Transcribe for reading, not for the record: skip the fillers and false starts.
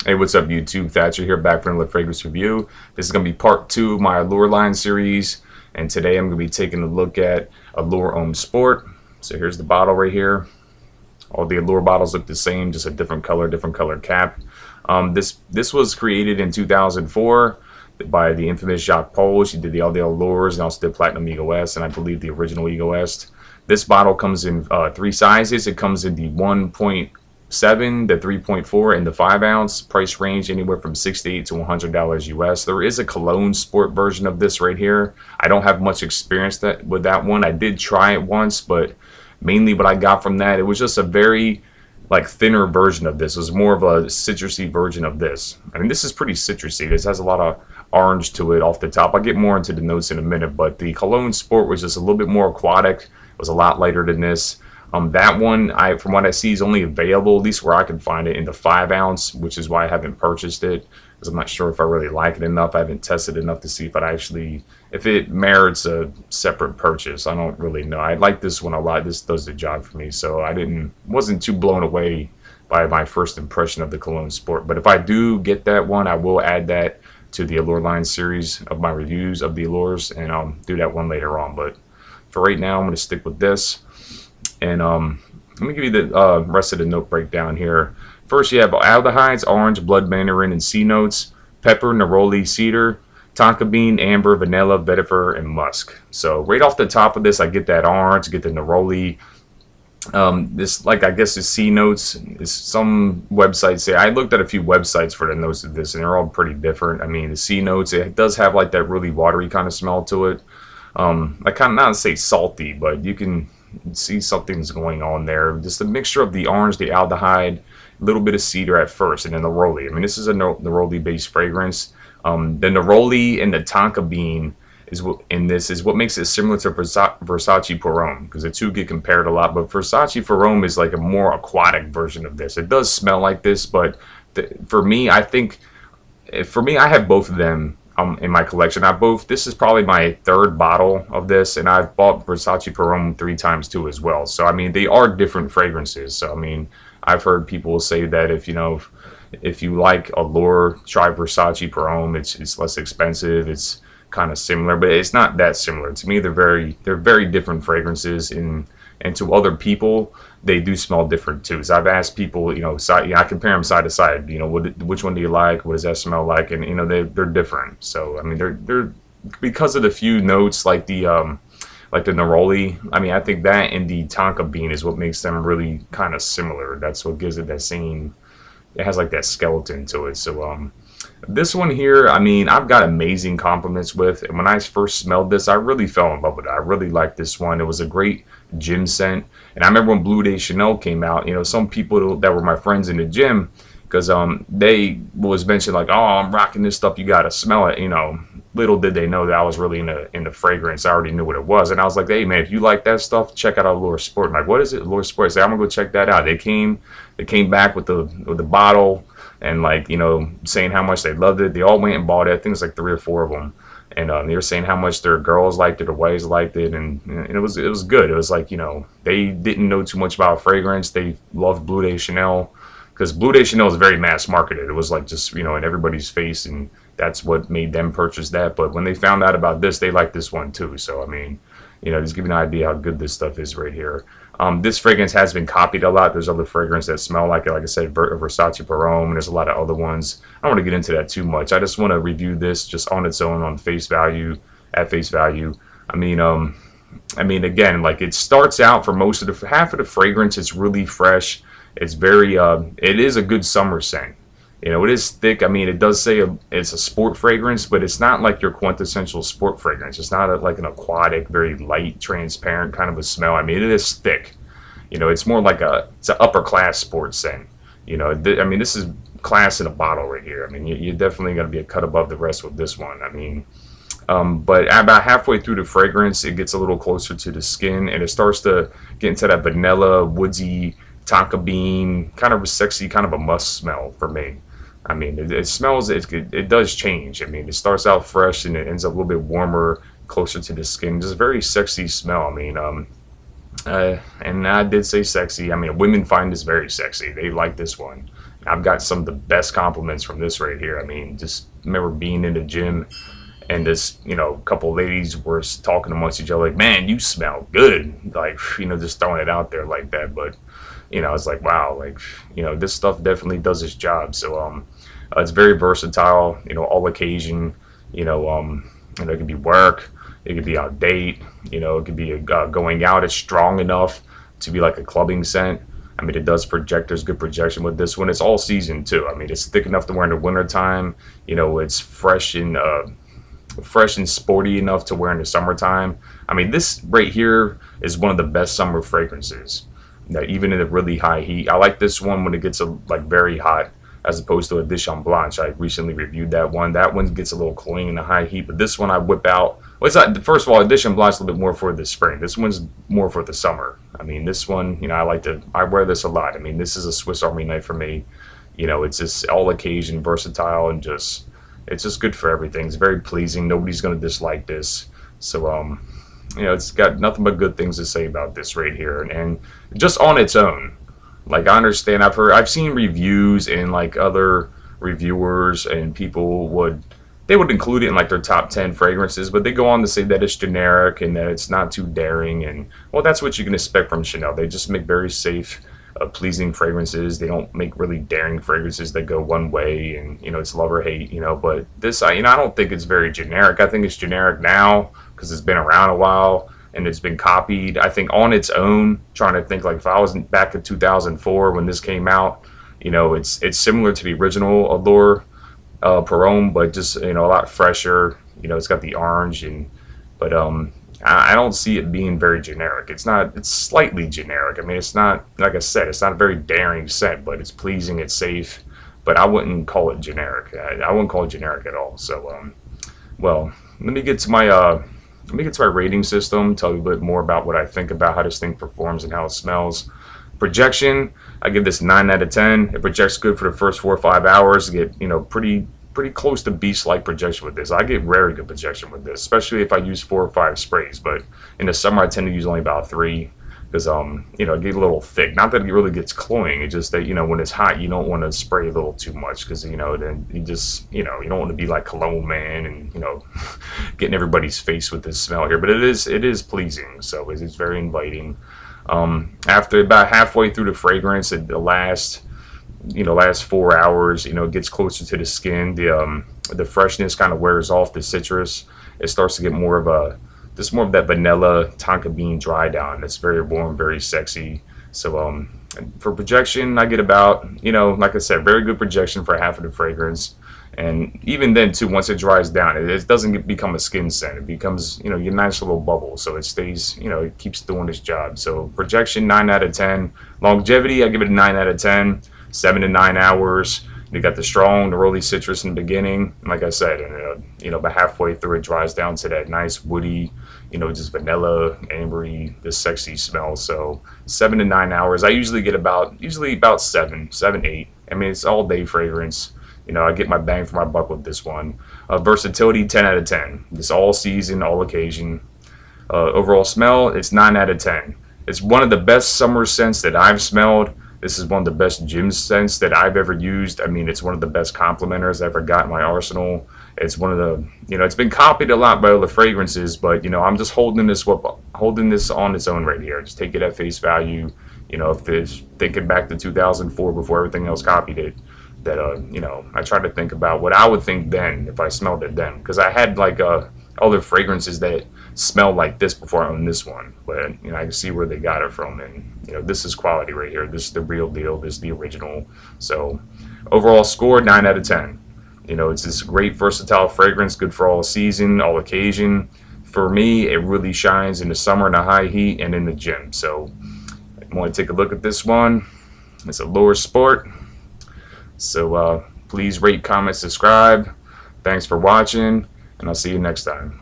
Hey, what's up YouTube? Thatcher here, back for another fragrance review. This is going to be part 2 of my Allure line series, and today I'm going to be taking a look at Allure Homme Sport. So here's the bottle right here. All the Allure bottles look the same, just a different color cap. This was created in 2004 by the infamous Jacques Paul. She did all the Allures and also did Platinum Ego S, and I believe the original Ego S. This bottle comes in 3 sizes. It comes in the 1.7, the 3.4, and the 5 ounce. Price range anywhere from $68 to $100 US. There is a cologne sport version of this right here. I don't have much experience with that one. I did try it once, but mainly what I got from that, it was just a very thinner version of this. It was more of a citrusy version of this. I mean, this is pretty citrusy. This has a lot of orange to it off the top. I'll get more into the notes in a minute, but the cologne sport was just a little bit more aquatic. It was a lot lighter than this. That one, from what I see, is only available, at least where I can find it, in the 5 ounce, which is why I haven't purchased it, because I'm not sure if I really like it enough. I haven't tested enough to see if it merits a separate purchase. I don't really know. I like this one a lot. This does the job for me, so wasn't too blown away by my first impression of the cologne sport. But if I do get that one, I will add that to the Allure line series of my reviews of the Allures, and I'll do that one later on. But for right now, I'm going to stick with this. And let me give you the rest of the note breakdown here. First, you have aldehydes: orange, blood mandarin, and C notes; pepper, neroli, cedar; tonka bean, amber, vanilla, vetiver, and musk. So right off the top of this, I get that orange, get the neroli. This, I guess, is C notes. Is some websites say, I looked at a few websites for the notes of this, and they're all pretty different. I mean, the C notes, it does have like that really watery kind of smell to it. I kind of, not to say salty, but you can see something's going on there. Just a mixture of the orange, the aldehyde, a little bit of cedar at first, and then the neroli. I mean, this is a neroli based fragrance. The neroli and the tonka bean is what makes it similar to Versace Pour Homme, because the two get compared a lot. But Versace Pour Homme is like a more aquatic version of this. It does smell like this, but for me, I have both of them in my collection. This is probably my 3rd bottle of this, and I've bought Versace Pour Homme 3 times too as well. So I mean, they are different fragrances. So I mean, I've heard people say that if you like Allure, try Versace Pour Homme. It's less expensive. It's kind of similar, but it's not that similar. To me, they're very different fragrances, and to other people, they do smell different too. So I've asked people, I compare them side to side. Which one do you like? What does that smell like? And they're different. So I mean, they're because of the few notes like the neroli. I mean, I think that and the tonka bean is what makes them really kind of similar. That's what gives it that same. It has like that skeleton to it. So this one here, I mean, I've got amazing compliments with. And when I first smelled this, I really fell in love with it. I really liked this one. It was a great gym scent. And I remember when Blue de Chanel came out, some people that were my friends in the gym, because they was mentioned like, oh, I'm rocking this stuff, you gotta smell it. Little did they know that I was really into fragrance. I already knew what it was, and I was like, hey man, if you like that stuff, check out Allure Sport. I'm like, what is it? Allure Sport. I said, I'm gonna go check that out. They came back with the bottle, and saying how much they loved it. They all went and bought it. I think it was like 3 or 4 of them, and they were saying how much their girls liked it, their wives liked it, and it was good. It was like, they didn't know too much about fragrance. They loved Blue de Chanel, because Blue de Chanel is very mass marketed. It was like just in everybody's face, and that's what made them purchase that. But when they found out about this, they liked this one too. So I mean, just give you an idea how good this stuff is right here. This fragrance has been copied a lot. There's other fragrances that smell like it. Like I said, Versace Pour Homme, and there's a lot of other ones. I don't want to get into that too much. I just want to review this just on its own, at face value. I mean, again, it starts out, for half of the fragrance, it's really fresh. It's very, it is a good summer scent. It is thick. I mean, it does say it's a sport fragrance, but it's not like your quintessential sport fragrance. It's not like an aquatic, very light, transparent kind of a smell. I mean, it is thick. It's more like it's an upper class sports scent. I mean, this is class in a bottle right here. I mean, you're definitely going to be a cut above the rest with this one. I mean, but about halfway through the fragrance, it gets a little closer to the skin, and it starts to get into that vanilla, woodsy, tonka bean, kind of a sexy, kind of a musk smell for me. I mean, it smells, it does change. I mean, it starts out fresh and it ends up a little bit warmer, closer to the skin. Just a very sexy smell. I mean, and I did say sexy. I mean, women find this very sexy. They like this one. I've got some of the best compliments from this right here. I mean, just remember being in the gym and this, a couple of ladies were talking amongst each other like, man, you smell good. Like, just throwing it out there like that. But, it's like, wow, like, this stuff definitely does its job. So, it's very versatile, all occasion, it could be work, it could be out date, it could be going out. It's strong enough to be like a clubbing scent. I mean, it does project. There's good projection with this one. It's all season too. I mean, it's thick enough to wear in the winter time. It's fresh and sporty enough to wear in the summertime. I mean, this right here is one of the best summer fragrances. That even in a really high heat, I like this one when it gets like very hot, as opposed to a Dish en Blanche. I recently reviewed that one. That one gets a little cloying in the high heat, but this one I whip out. Well, it's not, first of all, a Dish en Blanche is a little bit more for the spring. This one's more for the summer. I mean, this one, I wear this a lot. I mean, this is a Swiss Army knife for me. It's just all occasion, versatile, and it's just good for everything. It's very pleasing. Nobody's going to dislike this. So, it's got nothing but good things to say about this right here. And just on its own, like, I understand, I've seen reviews and like other reviewers and people would include it in like their top 10 fragrances, but they go on to say that it's generic and that it's not too daring. And well, that's what you can expect from Chanel. They just make very safe, pleasing fragrances. They don't make really daring fragrances that go one way and, it's love or hate, but this, I don't think it's very generic. I think it's generic now because it's been around a while and it's been copied. I think on its own, trying to think like if I was back in 2004 when this came out, it's similar to the original Allure Homme, but just, a lot fresher. It's got the orange but I don't see it being very generic. It's slightly generic. I mean, it's not, like I said, it's not a very daring scent, but it's pleasing, it's safe, but I wouldn't call it generic. I wouldn't call it generic at all. So, well, let me get to my rating system, tell you a bit more about what I think about how this thing performs and how it smells. Projection, I give this 9 out of 10. It projects good for the first 4 or 5 hours. You get, pretty close to beast-like projection with this. I get very good projection with this, especially if I use 4 or 5 sprays. But in the summer, I tend to use only about 3 because, it get a little thick. Not that it really gets cloying. It's just that, when it's hot, you don't want to spray a little too much because, then you just, you don't want to be like Cologne Man and, getting everybody's face with this smell here. But it is pleasing, so it's very inviting. After about halfway through the fragrance, the last 4 hours, it gets closer to the skin. The freshness kind of wears off. The citrus, it starts to get more of that vanilla tonka bean dry down. It's very warm, very sexy. So for projection, I get about, like I said, very good projection for half of the fragrance. And even then too, once it dries down, it doesn't become a skin scent. It becomes, your nice little bubble. So it stays, it keeps doing its job. So projection, 9 out of 10. Longevity, I give it a 9 out of 10. 7 to 9 hours. You got the early citrus in the beginning. And like I said, and about halfway through, it dries down to that nice woody, just vanilla, ambery, this sexy smell. So 7 to 9 hours. I usually get about 7, 8. I mean, it's all day fragrance. I get my bang for my buck with this one. Versatility, 10 out of 10. It's all season, all occasion. Overall smell, it's 9 out of 10. It's one of the best summer scents that I've smelled. This is one of the best gym scents that I've ever used. I mean, it's one of the best complimenters I've ever got in my arsenal. It's one of the, it's been copied a lot by other fragrances, but, I'm just holding this on its own right here. Just take it at face value. If it's thinking back to 2004 before everything else copied it, that, I try to think about what I would think then if I smelled it then. Because I had, like, other fragrances that smelled like this before I owned this one. But, I can see where they got it from. And, this is quality right here. This is the real deal. This is the original. So, overall score, 9 out of 10. It's this great versatile fragrance, good for all season, all occasion. For me, it really shines in the summer in the high heat and in the gym. So, I want to take a look at this one. It's Allure Sport. So, please rate, comment, subscribe. Thanks for watching, and I'll see you next time.